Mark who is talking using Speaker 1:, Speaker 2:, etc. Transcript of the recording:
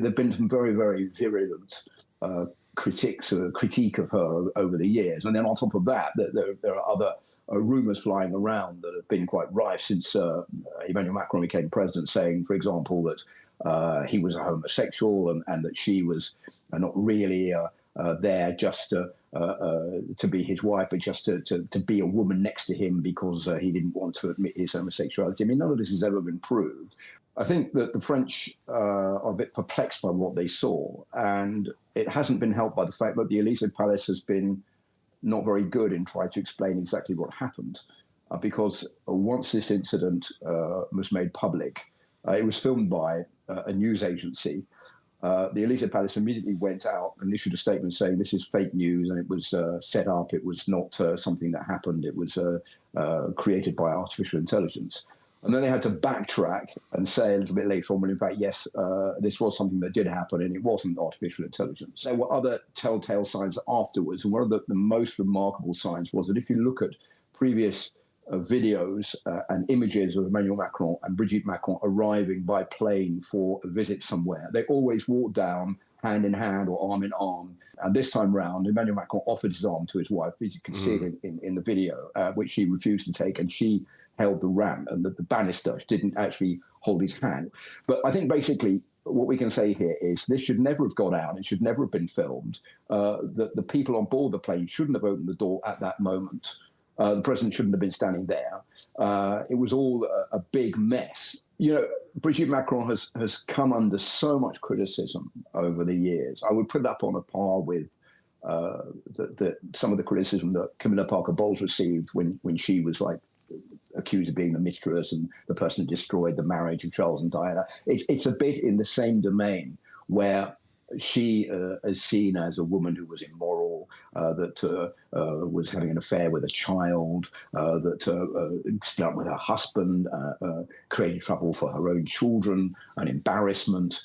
Speaker 1: have been some very, very virulent critique of her over the years. And then on top of that, there are other rumours flying around that have been quite rife since Emmanuel Macron became president, saying, for example, that he was a homosexual and that she was not really there just to be his wife, but just to be a woman next to him because he didn't want to admit his homosexuality. I mean, none of this has ever been proved. I think that the French are a bit perplexed by what they saw, and it hasn't been helped by the fact that the Élysée Palace has been not very good in trying to explain exactly what happened, because once this incident was made public, it was filmed by a news agency. The Élysée Palace immediately went out and issued a statement saying this is fake news and it was set up, it was not something that happened, it was created by artificial intelligence. And then they had to backtrack and say a little bit later on, well, in fact, yes, this was something that did happen and it wasn't artificial intelligence. There were other telltale signs afterwards. And one of the most remarkable signs was that if you look at previous videos and images of Emmanuel Macron and Brigitte Macron arriving by plane for a visit somewhere, they always walked down hand in hand or arm in arm. And this time round, Emmanuel Macron offered his arm to his wife, as you can see in the video, which she refused to take, and she held the ramp, and the banister didn't actually hold his hand. But I think basically what we can say here is this should never have gone out. It should never have been filmed. The people on board the plane shouldn't have opened the door at that moment. The president shouldn't have been standing there. It was all a big mess. You know, Brigitte Macron has come under so much criticism over the years. I would put it up on a par with some of the criticism that Camilla Parker Bowles received when she was accused of being the mistress and the person who destroyed the marriage of Charles and Diana. It's a bit in the same domain where she is seen as a woman who was immoral, that was having an affair with a child, that split up with her husband, created trouble for her own children, an embarrassment,